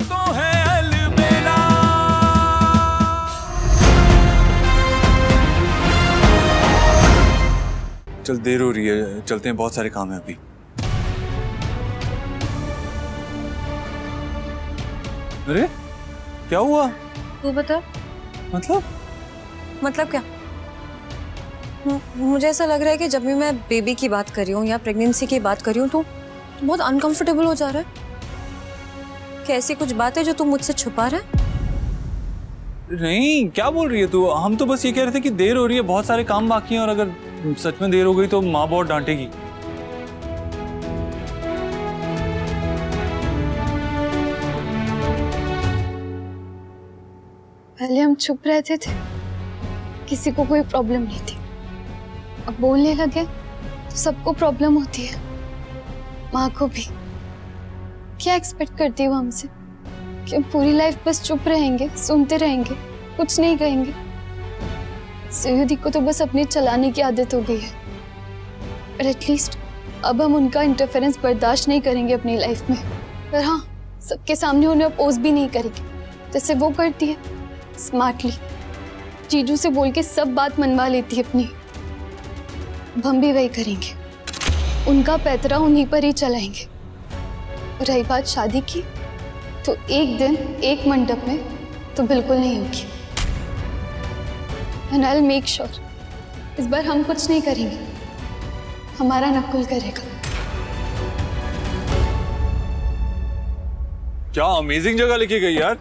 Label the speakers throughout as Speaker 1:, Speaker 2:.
Speaker 1: तो है अलबेला। चल देर हो रही है, चलते हैं, बहुत सारे काम है अभी। अरे क्या हुआ?
Speaker 2: तू बता।
Speaker 1: मतलब
Speaker 2: क्या? मुझे ऐसा लग रहा है कि जब भी मैं बेबी की बात कर रही हूँ या प्रेगनेंसी की बात कर रही हूँ तो बहुत अनकंफर्टेबल हो जा रहा है। क्या ऐसी कुछ बात है जो तू मुझसे छुपा रहा है?
Speaker 1: नहीं, क्या बोल रही है तू? हम तो बस ये कह रहे थे कि देर हो रही है, बहुत सारे काम बाकी हैं और अगर सच में देर हो गई तो माँ बहुत डांटेगी।
Speaker 3: पहले हम छुप रहते थे, किसी को कोई प्रॉब्लम नहीं थी। अब बोलने लगे तो सबको प्रॉब्लम होती है, माँ को भी। क्या एक्सपेक्ट करती हो हमसे कि हम पूरी लाइफ बस चुप रहेंगे, सुनते रहेंगे, कुछ नहीं कहेंगे? सयूदी को तो बस अपनी चलाने की आदत हो गई है, पर एटलीस्ट अब हम उनका इंटरफेरेंस बर्दाश्त नहीं करेंगे अपनी लाइफ में। पर हाँ, सबके सामने उन्हें अपोज भी नहीं करेंगे जैसे वो करती है, स्मार्टली। जीजू से बोल के सब बात मनवा लेती है अपनी। अब हम भी वही करेंगे, उनका पैतरा उन्हीं पर ही चलाएंगे। रही बात शादी की, तो एक दिन एक मंडप में तो बिल्कुल नहीं होगी। And I will make sure इस बार हम कुछ नहीं करेंगे, हमारा नकुल करेगा।
Speaker 1: क्या अमेजिंग जगह लेके गई यार।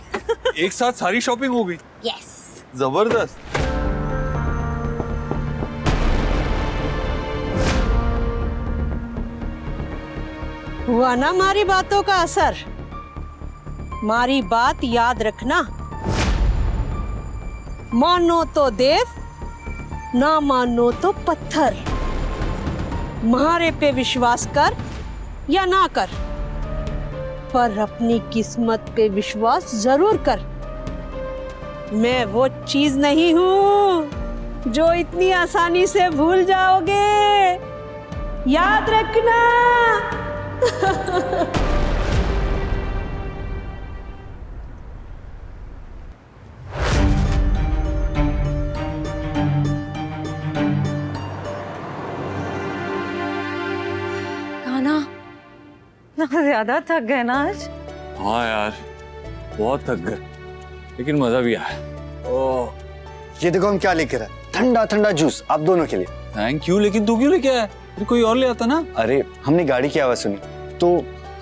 Speaker 1: एक साथ सारी शॉपिंग हो गई।
Speaker 2: यस।
Speaker 1: जबरदस्त।
Speaker 4: हुआ ना हमारी बातों का असर? हमारी बात याद रखना, मानो तो देव, ना मानो तो पत्थर। हमारे पे विश्वास कर या ना कर, पर अपनी किस्मत पे विश्वास जरूर कर। मैं वो चीज नहीं हूं जो इतनी आसानी से भूल जाओगे, याद रखना।
Speaker 2: कान्हा, ना ज्यादा थक गए ना आज?
Speaker 1: हाँ यार, बहुत थक गए, लेकिन मजा भी आया। ओह,
Speaker 5: ये देखो हम क्या लेके आए, ठंडा ठंडा जूस आप दोनों के लिए।
Speaker 1: Thank you. लेकिन तू क्यों लेके आया? फिर कोई और ले आता ना।
Speaker 5: अरे हमने गाड़ी की आवाज सुनी तो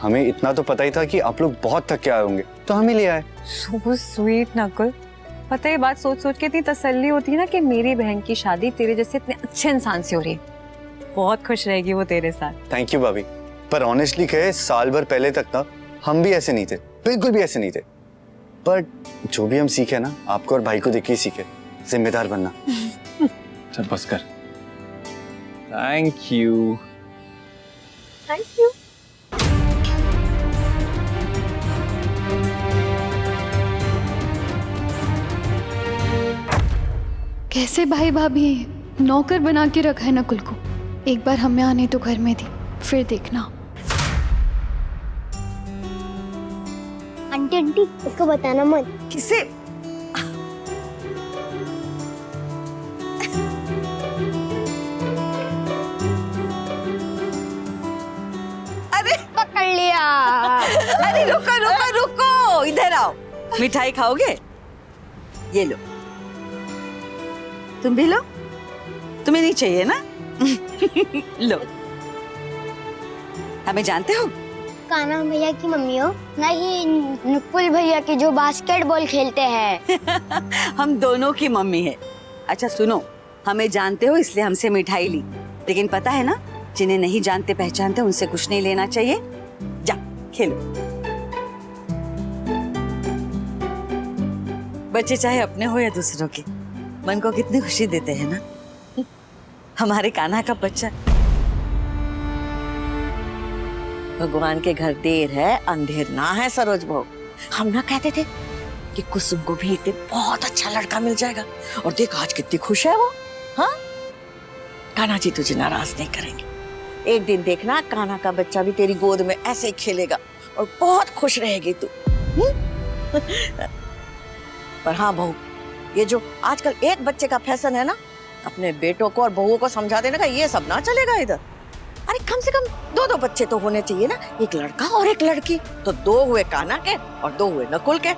Speaker 5: हमें इतना तो पता ही था कि आप लोग बहुत थक के आए होंगे, तो हम ही ले आए।
Speaker 2: So sweet Nakul. पता है, बात सोच सोच के इतनी तसल्ली होती है ना कि मेरी बहन की शादी तेरे जैसे इतने अच्छे इंसान से हो रही है। बहुत खुश रहेगी वो तेरे साथ।
Speaker 5: थैंक यू भाभी। पर ऑनेस्टली कहे, साल भर पहले तक ना हम भी ऐसे नहीं थे, बिल्कुल भी ऐसे नहीं थे। पर जो भी हम सीखे ना, आपको और भाई को देख के ही सीखे, जिम्मेदार बनना।
Speaker 1: चल बस कर। Thank you.
Speaker 2: Thank you.
Speaker 3: कैसे भाई भाभी हैं? नौकर बना के रखा है नकुल को। एक बार हमें आने तो घर में दी, फिर देखना।
Speaker 6: आंटी आंटी इसको बताना मत।
Speaker 4: किसे?
Speaker 6: अरे पकड़ लिया।
Speaker 4: अरे रुको रुको रुको, इधर आओ। मिठाई खाओगे? ये लो, तुम भी लो। तुम्हें नहीं चाहिए ना? लो। हमें जानते हो?
Speaker 6: कान्हा भैया की मम्मी हो? नहीं, नुकुल भैया की जो बास्केटबॉल खेलते हैं।
Speaker 4: हम दोनों की मम्मी है। अच्छा सुनो, हमें जानते हो इसलिए हमसे मिठाई ली, लेकिन पता है ना, जिन्हें नहीं जानते पहचानते उनसे कुछ नहीं लेना चाहिए। जा खेलो। बच्चे चाहे अपने हो या दूसरों के, मन को कितनी खुशी देते हैं ना। हमारे कान्हा का बच्चा। भगवान के घर देर है अंधेर ना है सरोज बहू। हम ना कहते थे कि कुसुम को भी एक दिन बहुत अच्छा लड़का मिल जाएगा, और देख आज कितनी खुश है वो। हाँ, कान्हा जी तुझे नाराज नहीं करेंगे। एक दिन देखना, कान्हा का बच्चा भी तेरी गोद में ऐसे ही खेलेगा और बहुत खुश रहेगी तू।
Speaker 7: पर हाँ बहू, ये जो आजकल एक बच्चे का फैशन है ना, अपने बेटों को और बहुओं को समझा देने का, ये सब ना चलेगा इधर। अरे कम से कम 2-2 बच्चे तो होने चाहिए ना, एक लड़का और एक लड़की। तो 2 हुए कान्हा के और 2 हुए नकुल के।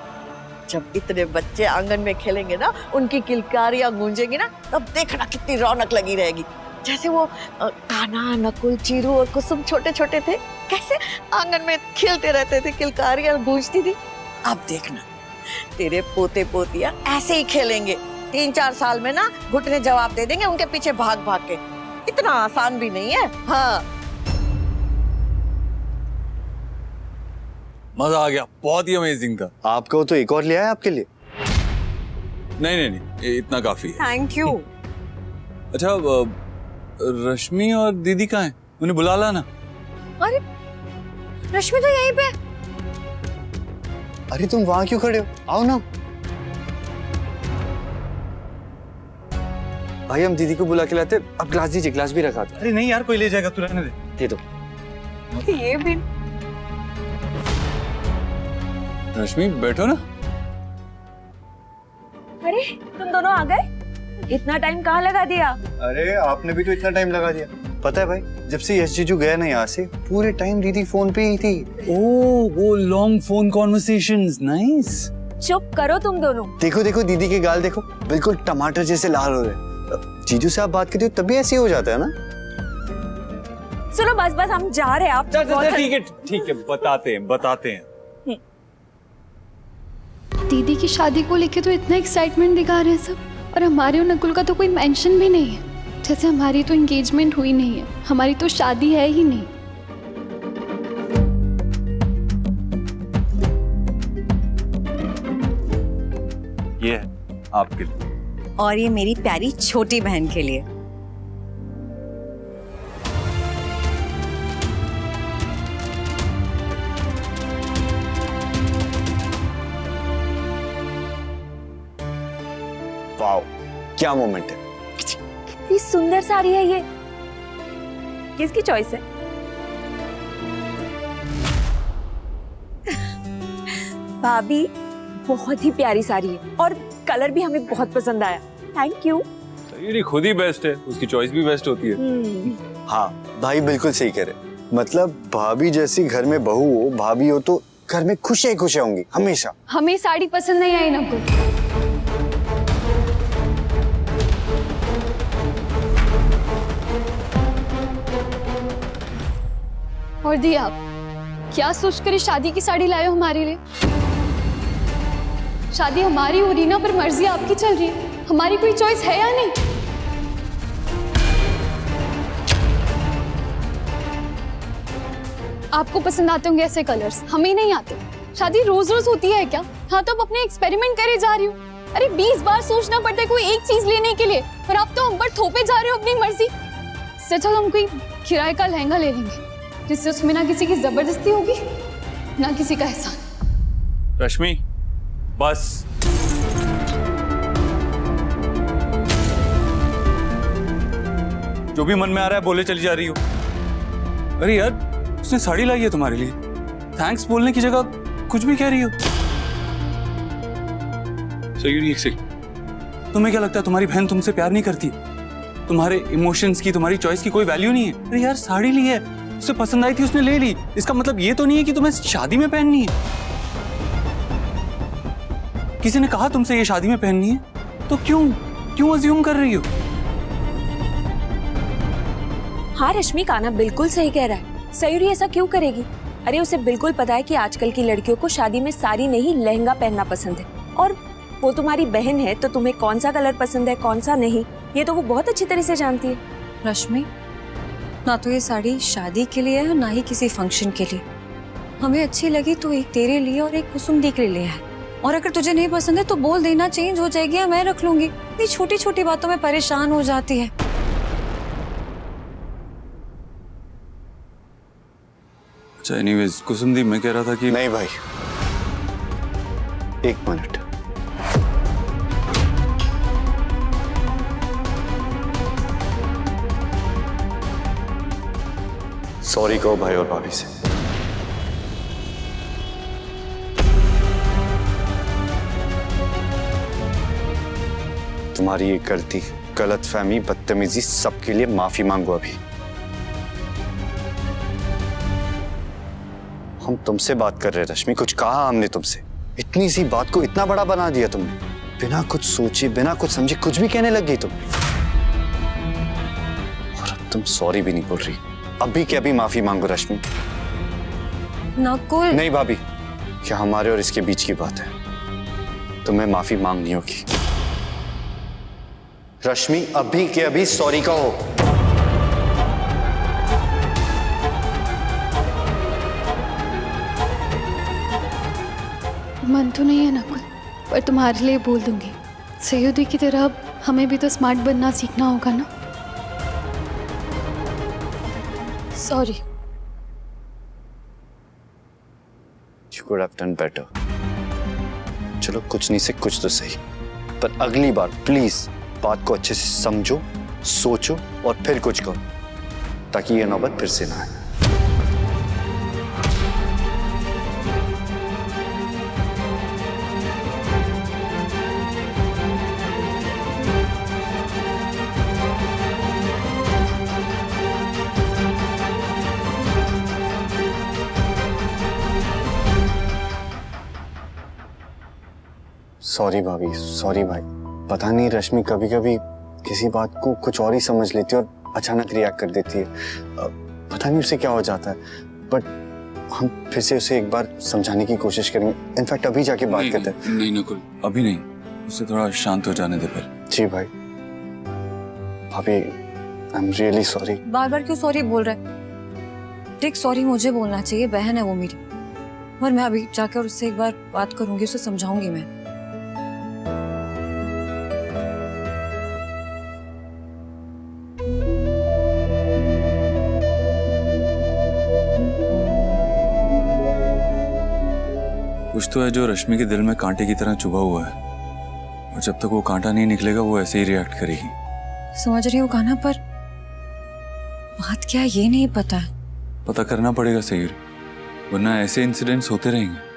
Speaker 7: जब इतने बच्चे आंगन में खेलेंगे ना, उनकी किलकारियां गूंजेंगी ना, तब देखना कितनी रौनक लगी रहेगी। जैसे वो कान्हा, नकुल, चीरू और कुसुम छोटे छोटे थे, कैसे आंगन में खेलते रहते थे, किलकारियां गूंजती थी। अब देखना तेरे पोते पोतियां ऐसे ही खेलेंगे। 3-4 साल में ना घुटने जवाब दे देंगे उनके पीछे भाग भाग के। इतना आसान भी नहीं है। हाँ,
Speaker 1: मजा आ गया, बहुत ही अमेजिंग था।
Speaker 5: आपको तो एक और लिया है आपके लिए।
Speaker 1: नहीं, ये इतना काफी है।
Speaker 2: Thank you.
Speaker 1: अच्छा, रश्मि और दीदी कहाँ हैं? उन्हें बुला ला ना।
Speaker 2: अरे रश्मि तो यहीं पे।
Speaker 5: अरे तुम वहां क्यों खड़े हो? आओ ना। भाई हम दीदी को बुला के लाते। अब ग्लास दीजिए, ग्लास भी रखा था।
Speaker 1: अरे नहीं यार, कोई ले जाएगा, तू रहने दे।
Speaker 5: दे दो।
Speaker 2: ये भी।
Speaker 1: रश्मि बैठो ना।
Speaker 2: अरे तुम दोनों आ गए? इतना टाइम कहाँ लगा दिया?
Speaker 5: अरे आपने भी तो इतना टाइम लगा दिया। पता है भाई, जब से यश जीजू गया ना यहाँ से, पूरे टाइम दीदी फोन पे ही थी।
Speaker 1: ओह, वो लॉन्ग फोन कॉन्वर्सेशंस, नाइस।
Speaker 2: चुप करो तुम दोनों।
Speaker 5: देखो देखो दीदी के गाल देखो, बिल्कुल टमाटर जैसे लाल हो रहे। जीजू से आप बात करते हो तभी ऐसे हो जाता है ना।
Speaker 2: सुनो बस हम जा रहे हैं। आप
Speaker 1: ठीक है, बताते हैं।
Speaker 3: दीदी की शादी को लेके तो इतना एक्साइटमेंट दिखा रहे हैं सब, और हमारे और नकुल का तो कोई मेंशन भी नहीं है। जैसे हमारी तो एंगेजमेंट हुई नहीं है, हमारी तो शादी है ही नहीं।
Speaker 1: ये है आपके लिए।
Speaker 2: और ये मेरी प्यारी छोटी बहन के लिए।
Speaker 5: वाओ, क्या मोमेंट है।
Speaker 2: कितनी सुंदर साड़ी है ये। किसकी चॉइस है? भाभी, बहुत ही प्यारी साड़ी है और कलर भी हमें बहुत पसंद आया। Thank you.
Speaker 1: सही, खुद ही बेस्ट है, उसकी चॉइस भी बेस्ट होती है।
Speaker 5: हाँ भाई बिल्कुल सही कह रहे। मतलब भाभी जैसी घर में बहू हो, भाभी हो तो घर में खुशियां खुशियां होंगी हमेशा।
Speaker 3: हमें साड़ी पसंद नहीं आई नकुल। और दी, आप क्या सोचकर इस शादी की साड़ी लाए हो हमारे लिए? शादी हमारी हो रही ना, पर मर्जी आपकी चल रही है। हमारी कोई चॉइस है या नहीं? आपको पसंद आते होंगे ऐसे कलर्स, हमें नहीं आते। शादी रोज रोज होती है क्या? हाँ तो अब अपने एक्सपेरिमेंट करे जा रही हूँ। अरे 20 बार सोचना पड़ता है कोई एक चीज लेने के लिए, पर आप तो हम पर थोपे जा रहे हो अपनी मर्जी से। चलो हम कोई किराए का लहंगा ले लेंगे, जिससे उसमें ना किसी की जबरदस्ती होगी ना किसी का एहसान।
Speaker 1: रश्मि बस। जो भी मन में आ रहा है बोले चली जा रही हो। अरे यार, उसने साड़ी लाई है तुम्हारे लिए, थैंक्स बोलने की जगह कुछ भी कह रही हो। सही, एक सेकंड, तुम्हें क्या लगता है तुम्हारी बहन तुमसे प्यार नहीं करती? तुम्हारे इमोशंस की, तुम्हारी चॉइस की कोई वैल्यू नहीं है? अरे यार, साड़ी ली है, उसे पसंद आई थी, उसने ले ली। इसका मतलब ये तो नहीं है कि तुम्हें शादी में पहननी है। किसी ने कहा तुमसे ये शादी में पहननी है, तो क्यों अज्यूम कर रही हो?
Speaker 2: हाँ रश्मि, कान्हा बिल्कुल सही कह रहा है। सयूरी ऐसा क्यों करेगी? अरे उसे बिल्कुल पता है कि आजकल की लड़कियों को शादी में साड़ी नहीं लहंगा पहनना पसंद है, और वो तुम्हारी बहन है तो तुम्हें कौन सा कलर पसंद है कौन सा नहीं, ये तो वो बहुत अच्छी तरह से जानती है।
Speaker 8: रश्मि, ना तो ये साड़ी शादी के लिए है ना ही किसी फंक्शन के लिए। हमें अच्छी लगी तो एक तेरे लिए और एक कुसुम दी के लिए है, और अगर तुझे नहीं पसंद है तो बोल देना, चेंज हो जाएगी या मैं रख लूंगी। इतनी छोटी छोटी बातों में परेशान हो जाती है।
Speaker 1: अच्छा, एनीवेज कुसुम दी, मैं कह रहा था कि
Speaker 5: नहीं भाई, एक मिनट। सॉरी कहो भाई और भाभी से। तुम्हारी ये गलती, गलतफहमी, बदतमीजी सबके लिए माफी मांगो अभी। हम तुमसे बात कर रहे हैं रश्मि, कुछ कहा हमने तुमसे? इतनी सी बात को इतना बड़ा बना दिया तुमने, बिना कुछ सोचे, बिना कुछ समझे कुछ भी कहने लग गई तुम। और अब तुम सॉरी भी नहीं बोल रही। अभी के अभी माफी मांगो रश्मि।
Speaker 8: नकुल।
Speaker 5: नहीं भाभी, क्या हमारे और इसके बीच की बात है, तुम्हें माफी मांगनी होगी। रश्मि अभी के अभी सॉरी कहो।
Speaker 3: मन तो नहीं है नकुल, पर तुम्हारे लिए बोल दूंगी। सैयदी की तरह अब हमें भी तो स्मार्ट बनना सीखना होगा ना। Sorry.
Speaker 5: You could have done better. चलो कुछ नहीं से कुछ तो सही, पर अगली बार प्लीज बात को अच्छे से समझो, सोचो और फिर कुछ करो, ताकि ये नौबत फिर से ना आए। सॉरी भाभी, सॉरी भाई। पता नहीं रश्मि कभी कभी किसी बात को कुछ और ही समझ लेती है और अचानक रिएक्ट कर देती है। पता नहीं उसे क्या हो जाता है, बट हम फिर से उसे एक बार समझाने की कोशिश करेंगे। इनफैक्ट अभी जाके बात करते हैं।
Speaker 1: नहीं नकुल, अभी नहीं, उसे थोड़ा शांत हो जाने दे पर।
Speaker 5: जी भाई। भाभी, आई एम रियली सॉरी।
Speaker 8: बार बार क्यों सॉरी बोल रहा है? देख, सॉरी मुझे बोलना चाहिए, बहन है वो मेरी। और मैं अभी जाकर उससे एक बार बात करूंगी, उसे समझाऊंगी मैं।
Speaker 1: कुछ तो है जो रश्मि के दिल में कांटे की तरह चुभा हुआ है, और जब तक वो कांटा नहीं निकलेगा वो ऐसे ही रिएक्ट करेगी।
Speaker 8: समझ रही हो गाना, पर बात क्या है ये नहीं पता है।
Speaker 1: पता करना पड़ेगा सही, वरना ऐसे इंसिडेंट्स होते रहेंगे।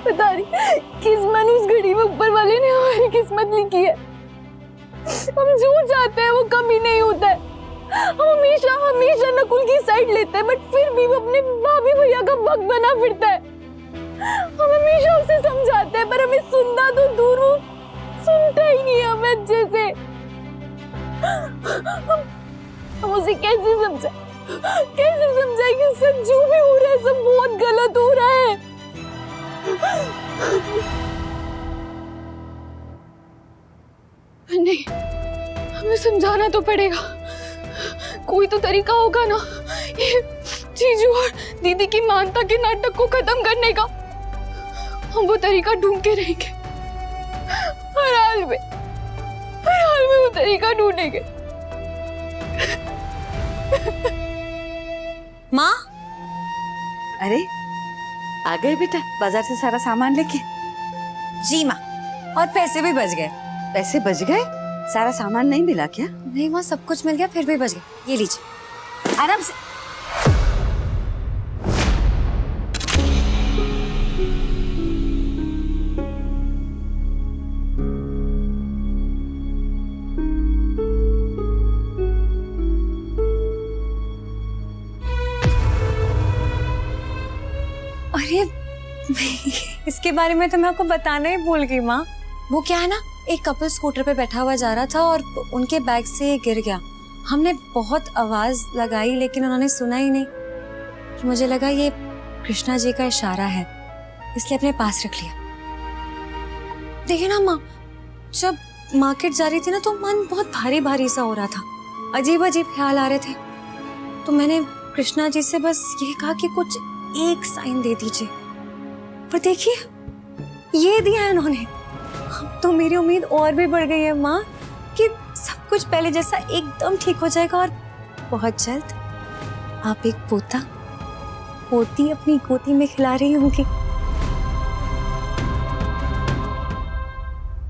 Speaker 3: पता नहीं किस मनुष्य घड़ी में ऊपर वाले ने हमारी किस्मत लिखी है। हम जो चाहते हैं वो कभी नहीं होता है। हम हमेशा हमेशा नकुल की साइड लेते हैं, बट फिर भी वो अपने भाभी भैया का भक्त बना फिरता है। हम हमेशा उसे समझाते हैं, पर हमें सुनना तो दूर, वो सुनता ही नहीं है हमें अच्छे से। हम उसे कैसे समझाए कि सब जो भी हो रहा है सब बहुत गलत हो रहा है। नहीं, हमें समझाना तो पड़ेगा। कोई तो तरीका होगा ना ये जीजू और दीदी की मानता के नाटक को खत्म करने का। हम वो तरीका ढूंढ के रहेंगे, हर हाल में वो तरीका ढूंढेंगे।
Speaker 8: माँ,
Speaker 7: अरे आ गए बेटा, बाजार से सारा सामान लेके?
Speaker 8: जी माँ, और पैसे भी बच गए।
Speaker 7: पैसे बच गए? सारा सामान नहीं मिला क्या?
Speaker 8: नहीं माँ, सब कुछ मिल गया, फिर भी बच गए। ये लीजिए, आराम से। अरे इसके बारे में तो मैं आपको बताना ही भूल गई माँ। वो क्या है ना, एक कपल स्कूटर पे बैठा हुआ जा रहा था और उनके बैग से गिर गया। हमने बहुत आवाज लगाई लेकिन उन्होंने सुना ही नहीं। मुझे लगा ये कृष्णा जी का इशारा है, इसलिए अपने पास रख लिया। देखिए ना माँ, जब मार्केट जा रही थी ना तो मन बहुत भारी भारी सा हो रहा था, अजीब अजीब ख्याल आ रहे थे। तो मैंने कृष्णा जी से बस ये कहा कि कुछ एक साइन दे दीजिए, पर देखिए ये दिया है उन्होंने। तो मेरी उम्मीद और भी बढ़ गई है माँ कि सब कुछ पहले जैसा एकदम ठीक हो जाएगा और बहुत जल्द आप एक पोता पोती अपनी गोदी में खिला रही होंगी।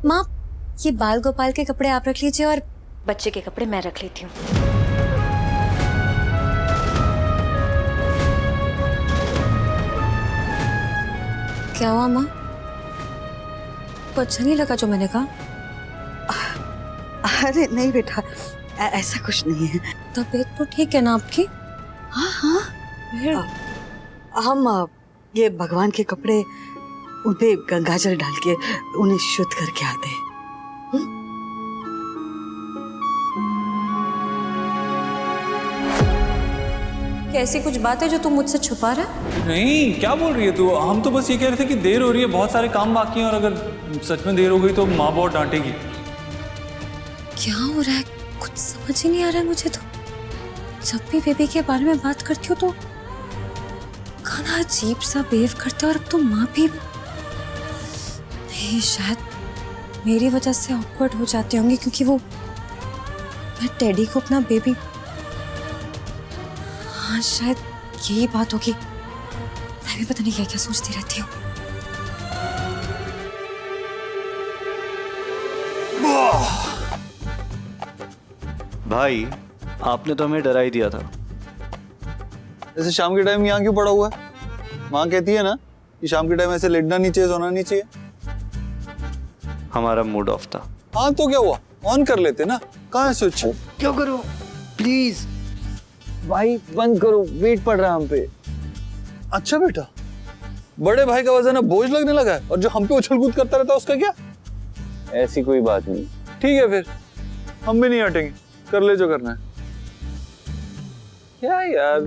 Speaker 8: माँ, ये बाल गोपाल के कपड़े आप रख लीजिए और बच्चे के कपड़े मैं रख लेती हूँ। क्या हुआ माँ? तो अच्छा नहीं लगा जो मैंने कहा?
Speaker 9: अरे नहीं बेटा, ऐसा कुछ नहीं है।
Speaker 8: तबीयत तो ठीक है ना आपकी?
Speaker 9: हाँ हाँ,
Speaker 8: फिर
Speaker 9: हम ये भगवान के कपड़े उनपे गंगाजल डाल के उन्हें शुद्ध करके आते हैं।
Speaker 8: कैसी कुछ बात है जो तुम मुझसे छुपा रहा है?
Speaker 1: नहीं, क्या बोल रही है तू? हम तो बस ये कह रहे थे कि देर हो रही है, बहुत सारे काम बाकी हैं और अगर सच में देर हो गई तो माँ बहुत डांटेगी।
Speaker 8: क्या हो रहा है? कुछ समझ ही नहीं आ रहा है मुझे तो। जब भी बेबी के बारे में बात करती हूँ तो खाना अजीब सा बिहेव करते हो और अब तो माँ भी नहीं, शायद मेरी वजह से ऑकवर्ड हो जाते होंगे क्योंकि वो मैं टेडी को अपना बेबी, हाँ शायद यही बात होगी। मैं भी पता नहीं क्या क्या सोचती रहती हूँ।
Speaker 5: भाई आपने तो हमें डरा ही दिया था।
Speaker 1: ऐसे शाम के टाइम यहाँ क्यों पड़ा हुआ है? माँ कहती है ना कि शाम के टाइम ऐसे लेटना नहीं चाहिए, सोना नहीं चाहिए।
Speaker 5: हमारा मूड ऑफ था।
Speaker 1: हाँ तो क्या हुआ, ऑन कर लेते ना। कहाँ है स्विच?
Speaker 5: क्या करो प्लीज भाई, बंद करो, वेट पड़ रहा है हम पे।
Speaker 1: अच्छा बेटा, बड़े भाई का वजन अब बोझ लगने लगा है और जो हम पे उछल कूद करता रहता है उसका क्या?
Speaker 5: ऐसी कोई बात नहीं।
Speaker 1: ठीक है फिर, हम भी नहीं हटेंगे, कर ले जो करना है। क्या यार,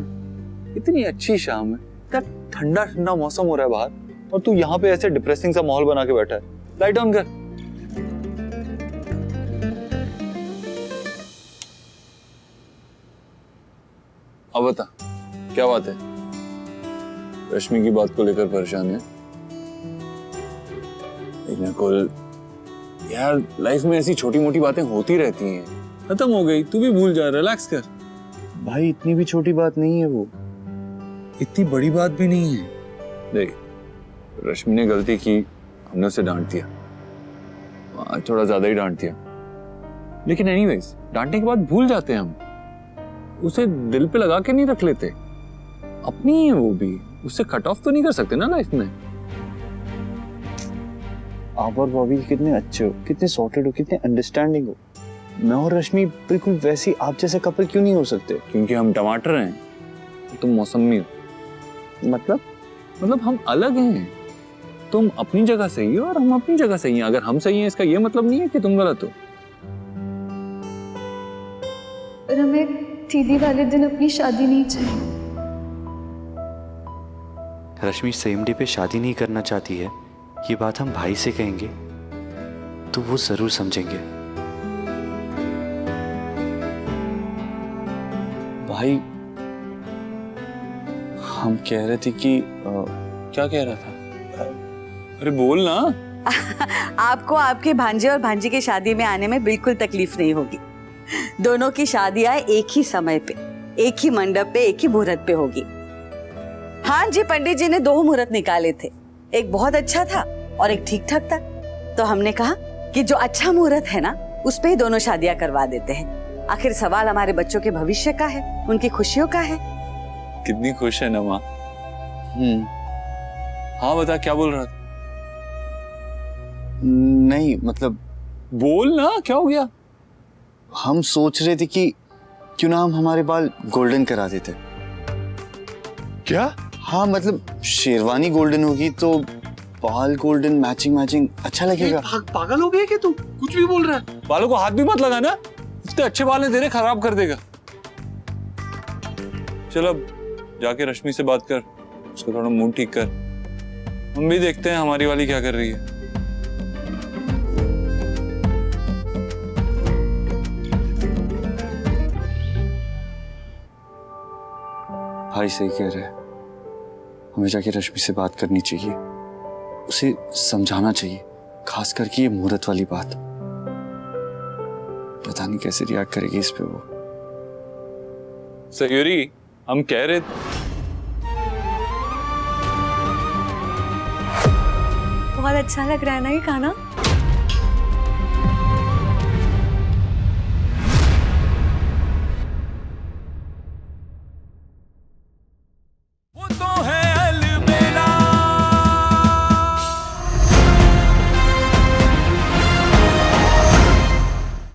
Speaker 1: इतनी अच्छी शाम है, क्या ठंडा ठंडा मौसम हो रहा है बाहर और तू यहाँ पे ऐसे डिप्रेसिंग सा माहौल बना के बैठा है। लाइट ऑन कर। अब बता क्या बात है? रश्मि की बात को लेकर परेशान है? कुल यार, लाइफ में ऐसी छोटी मोटी बातें होती रहती हैं, खत्म हो गई, तू भी भूल जा, रिलैक्स कर।
Speaker 5: भाई इतनी भी छोटी बात नहीं है वो।
Speaker 1: इतनी बड़ी बात भी नहीं है। देख, रश्मि ने गलती की, हमने उसे डांट दिया, आज थोड़ा ज्यादा ही डांट दिया, लेकिन एनीवेज डांटने के बाद भूल जाते हैं हम, उसे दिल पे लगा के नहीं रख लेते। अपनी है वो भी, उससे कट ऑफ तो नहीं कर सकते ना लाइफ में।
Speaker 5: आप और बॉबी कितने अच्छे हो, कितने सॉर्टेड हो, कितने अंडरस्टैंडिंग हो। मैं और रश्मि बिल्कुल वैसी आप जैसे कपल क्यों नहीं हो सकते?
Speaker 1: क्योंकि हम टमाटर हैं, तुम मौसमी हो। मतलब हम अलग हैं। तुम अपनी जगह सही हो और हम अपनी जगह सही हैं। अगर हम सही हैं इसका ये मतलब नहीं है कि तुम गलत हो।
Speaker 3: पर हमें दीदी वाले दिन अपनी शादी नहीं चाहिए।
Speaker 10: रश्मि सेम डे पे शादी नहीं करना चाहती है, ये बात हम भाई से कहेंगे तो वो जरूर समझेंगे।
Speaker 1: भाई हम कह रहे थे कि क्या कह रहा था? अरे बोल ना।
Speaker 9: आपको आपके भांजे और भांजी की शादी में आने में बिल्कुल तकलीफ नहीं होगी। दोनों की शादियां एक ही समय पे, एक ही मंडप पे, एक ही मुहूर्त पे होगी। हाँ जी, पंडित जी ने 2 मुहूर्त निकाले थे, एक बहुत अच्छा था और एक ठीक ठाक था। तो हमने कहा कि जो अच्छा मुहूर्त है ना, उस पे ही दोनों शादियां करवा देते हैं। आखिर सवाल हमारे बच्चों के भविष्य का है, उनकी खुशियों का है।
Speaker 1: कितनी खुश है ना माँ। हाँ बता, क्या बोल रहा था?
Speaker 5: नहीं मतलब
Speaker 1: बोल ना, क्या हो गया?
Speaker 5: हम सोच रहे थे कि क्यों ना हम हमारे बाल गोल्डन करा देते।
Speaker 1: क्या?
Speaker 5: हाँ मतलब शेरवानी गोल्डन होगी तो बाल गोल्डन, मैचिंग अच्छा लगेगा।
Speaker 1: पागल हो गया क्या तू? कुछ भी बोल रहा है। बालों को हाथ भी मत लगाना, इतने अच्छे बाल हैं तेरे, खराब कर देगा। चल अब जाके रश्मि से बात कर, उसका थोड़ा मूड ठीक कर। हम भी देखते हैं हमारी वाली क्या कर रही है।
Speaker 5: भाई सही कह रहे हैं, हमें जाके रश्मि से बात करनी चाहिए, उसे समझाना चाहिए, खास करके ये मुहूर्त वाली बात। पता नहीं कैसे रिएक्ट करेगी इस पे वो।
Speaker 1: सयूरी, हम कह रहे
Speaker 8: बहुत अच्छा लग रहा है ना ये खाना?